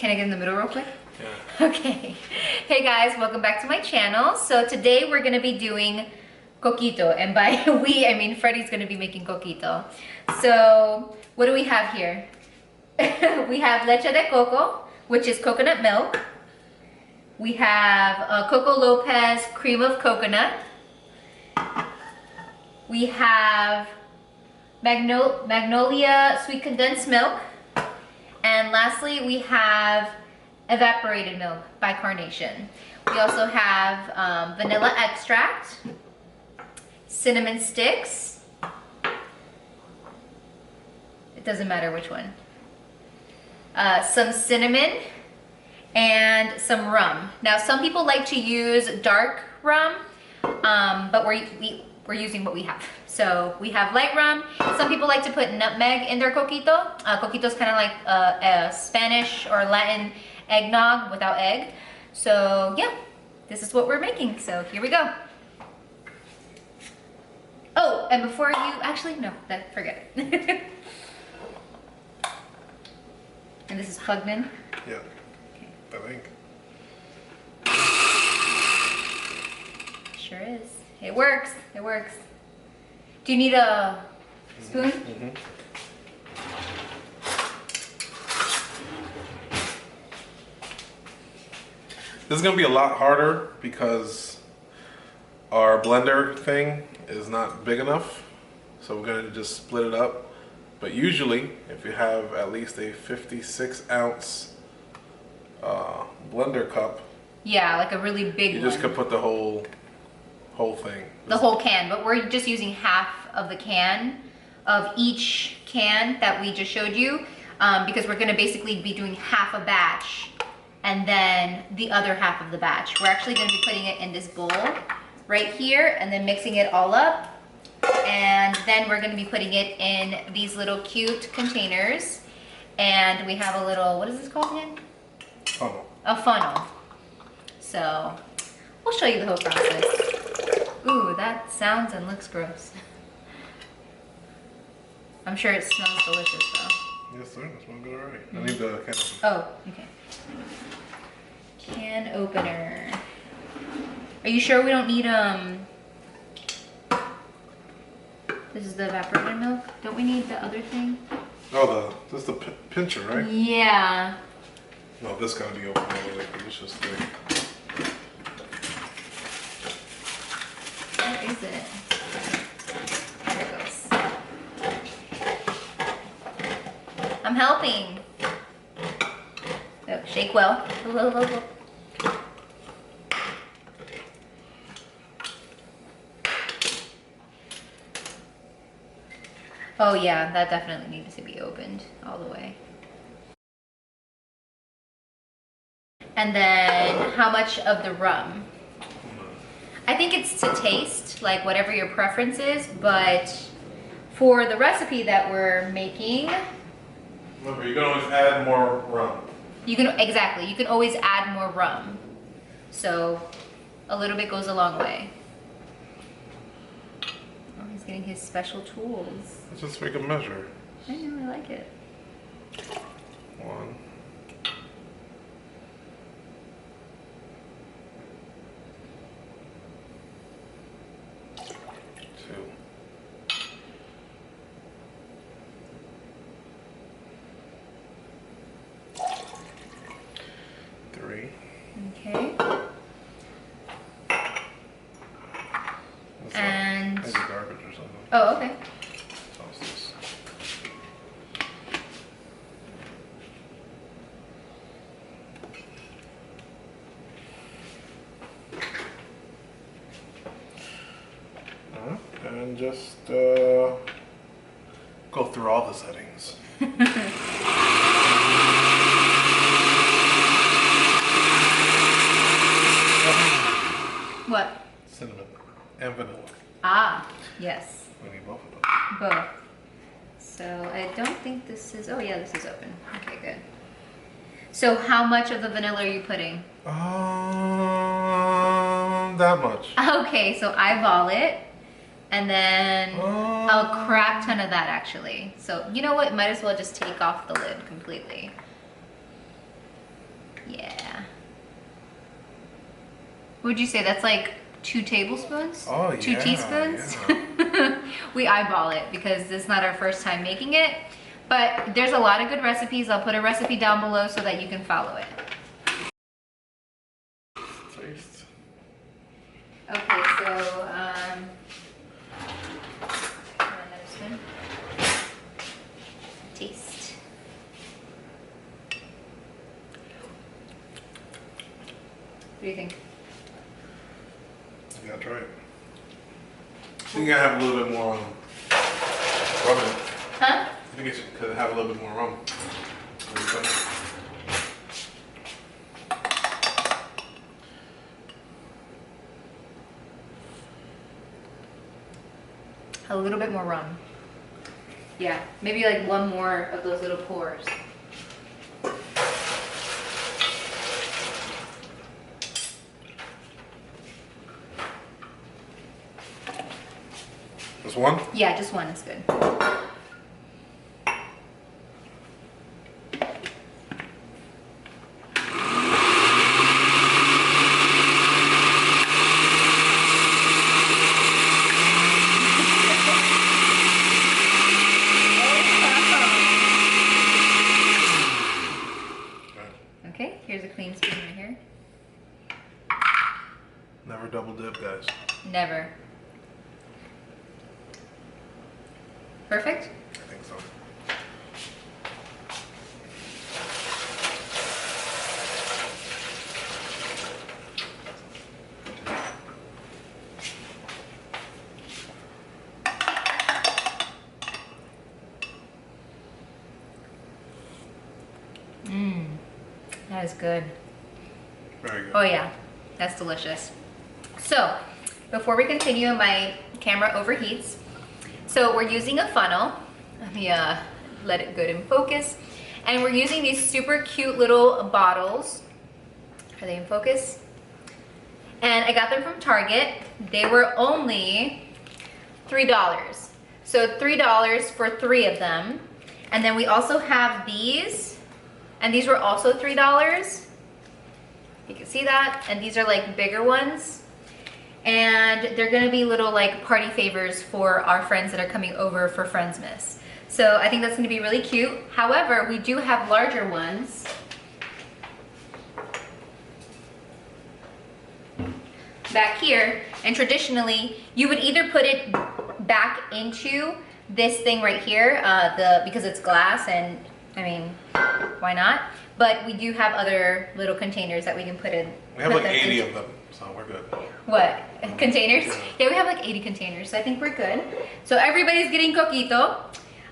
Can I get in the middle real quick? Yeah. Okay. Hey guys, welcome back to my channel. So today we're gonna be doing coquito, and by we, I mean Freddy's gonna be making coquito. So what do we have here? We have leche de coco, which is coconut milk. We have Coco Lopez cream of coconut. We have Magnolia sweet condensed milk. And lastly, we have evaporated milk by Carnation. We also have vanilla extract, cinnamon sticks. It doesn't matter which one. Some cinnamon and some rum. Now, some people like to use dark rum, but we're using what we have. So we have light rum. Some people like to put nutmeg in their coquito. Coquito is kind of like a Spanish or Latin eggnog without egg. So yeah, this is what we're making. So here we go. Oh, and before you, actually no, forget it. And this is plugged in? Yeah, I think. Sure is. It works, it works. Do you need a spoon? Mm-hmm. This is gonna be a lot harder because our blender thing is not big enough. So we're gonna just split it up. But usually, if you have at least a 56-ounce blender cup, yeah, like a really big one. You just could put the whole thing. The whole can, but we're just using half of the can of each can that we just showed you because we're gonna basically be doing half a batch and then the other half of the batch. We're actually gonna be putting it in this bowl right here and then mixing it all up. And then we're gonna be putting it in these little cute containers. And we have a little, what is this called again? Funnel. A funnel. So we'll show you the whole process. Ooh, that sounds and looks gross. I'm sure it smells delicious though. Yes sir, that smells good already. I need the can opener. Oh, okay. Can opener. Are you sure we don't need this is the evaporated milk? Don't we need the other thing? Oh, this is the pincher, right? Yeah. No, this gotta be open all the way. It's just thick. Where is it? There it goes. I'm helping. Oh, shake well. Whoa. Oh yeah, that definitely needs to be opened all the way. And then how much of the rum? I think it's to taste, like whatever your preference is, but for the recipe that we're making, Remember, you can always add more rum. you can always add more rum. So a little bit goes a long way. Oh, he's getting his special tools. Let's just make a measure. I know, I like it. 1. 2. 3. Okay. That's And maybe garbage or something. oh, okay. What's this? And just go through all the settings. What? Cinnamon and vanilla. Ah, yes. We need both of them. Both. So I don't think this is, oh yeah, this is open. Okay, good. So how much of the vanilla are you putting? That much. Okay, so eyeball it. And then a crap ton of that actually. So you know what, might as well just take off the lid completely. Would you say that's like 2 tablespoons? Oh, 2 yeah, teaspoons? yeah. We eyeball it because it's not our first time making it. But there's a lot of good recipes. I'll put a recipe down below so that you can follow it. Taste. Okay, so another spoon. Taste. What do you think? You gotta try it. I think I have a little bit more rum in it. Huh? I think it could have a little bit more rum. What do you think? A little bit more rum. Yeah, maybe like one more of those little pours. Just one? Yeah, just one is good. Okay, here's a clean spoon right here. Never double dip, guys. Never. Perfect? I think so. That is good. Very good. Oh yeah, that's delicious. So, before we continue, my camera overheats. So we're using a funnel. Let me let it good in focus. And we're using these super cute little bottles. Are they in focus? And I got them from Target. They were only $3. So $3 for 3 of them. And then we also have these. And these were also $3. You can see that. And these are like bigger ones. And they're gonna be little like party favors for our friends that are coming over for Friendsmas. So I think that's gonna be really cute. However, we do have larger ones. Back here, and traditionally, you would either put it back into this thing right here, because it's glass, and I mean, why not? But we do have other little containers that we can put in. We have like 80 of them, so we're good. What? Containers? Yeah, we have like 80 containers, so I think we're good. So everybody's getting coquito.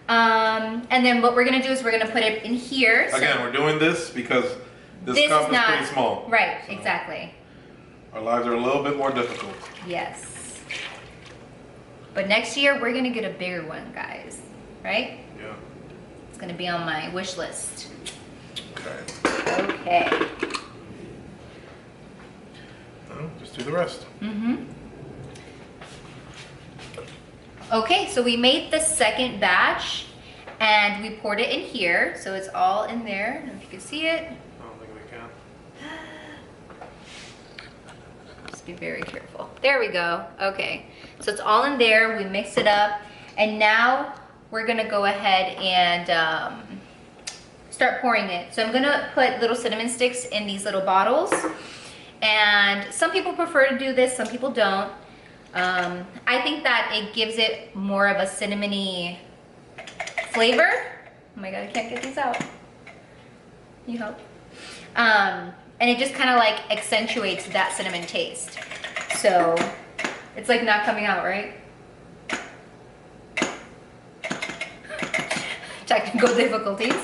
And then what we're gonna do is we're gonna put it in here. Again, we're doing this because this cup is pretty small. Right, So exactly. our lives are a little bit more difficult. Yes. But next year, we're gonna get a bigger one, guys. Right? Yeah. It's gonna be on my wish list. Okay. Okay. No, just do the rest. Okay, so we made the second batch and we poured it in here. So it's all in there. I don't know if you can see it. I don't think we can. Just be very careful. There we go. Okay, so it's all in there. We mix it up. And now we're gonna go ahead and start pouring it. So I'm gonna put little cinnamon sticks in these little bottles. And some people prefer to do this, some people don't. I think that it gives it more of a cinnamony flavor. Oh my God, I can't get these out. Can you help? And it just kind of like accentuates that cinnamon taste. So it's like not coming out, right? Technical difficulties.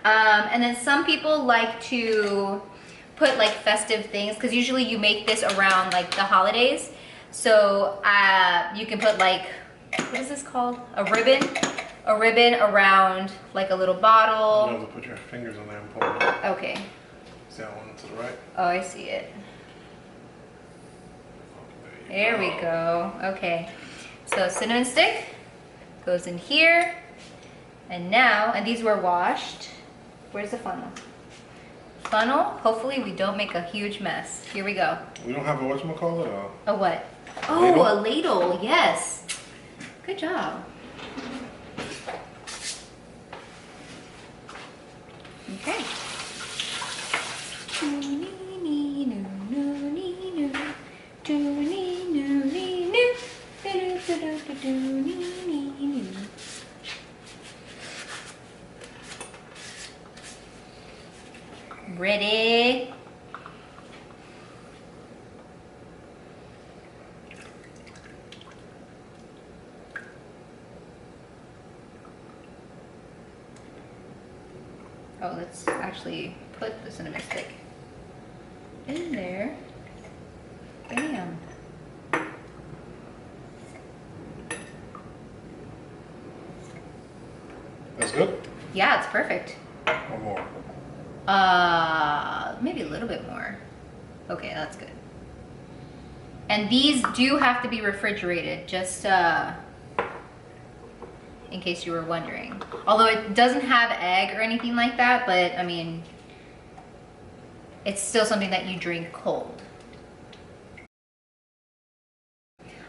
And then some people like to put like festive things, because usually you make this around like the holidays. So you can put like, what is this called? A ribbon around like a little bottle. You have to put your fingers on there and pull it out. Okay. See that one to the right? Oh, I see it. There we go. Okay. So cinnamon stick goes in here. And now, and these were washed. Where's the funnel? funnel. Hopefully we don't make a huge mess. Here we go. We don't have a whatchamacallit or? A what? Oh, Ladle? a ladle, yes. Good job. Okay. Ready? Oh, let's actually put the cinnamon stick in there. Bam. That's good? Yeah, it's perfect. One more. Maybe a little bit more. Okay, that's good. And these do have to be refrigerated, just in case you were wondering. Although it doesn't have egg or anything like that, but I mean, it's still something that you drink cold.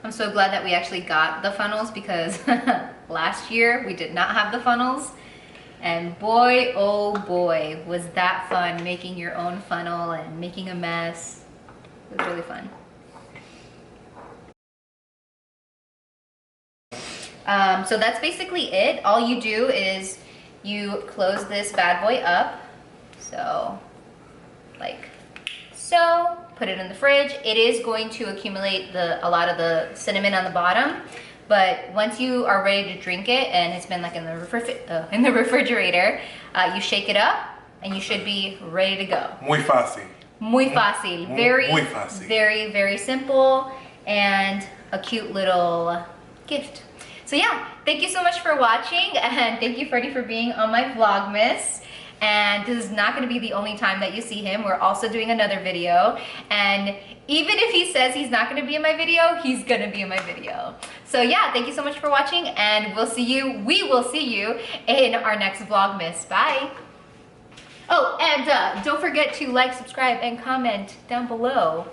I'm so glad that we actually got the funnels because last year we did not have the funnels. And boy, oh boy, was that fun making your own funnel and making a mess. It was really fun. So that's basically it. All you do is you close this bad boy up. So, like so. Put it in the fridge. It is going to accumulate a lot of the cinnamon on the bottom. But once you are ready to drink it and it's been like in the refrigerator, you shake it up and you should be ready to go. Muy fácil. Muy fácil. Very, muy fácil. very, very simple and a cute little gift. So yeah, thank you so much for watching and thank you Freddy for being on my Vlogmas. And this is not going to be the only time that you see him. We're also doing another video. And even if he says he's not going to be in my video, he's going to be in my video. So yeah, thank you so much for watching and we will see you in our next Vlogmas. Bye. Oh, and don't forget to like, subscribe, and comment down below.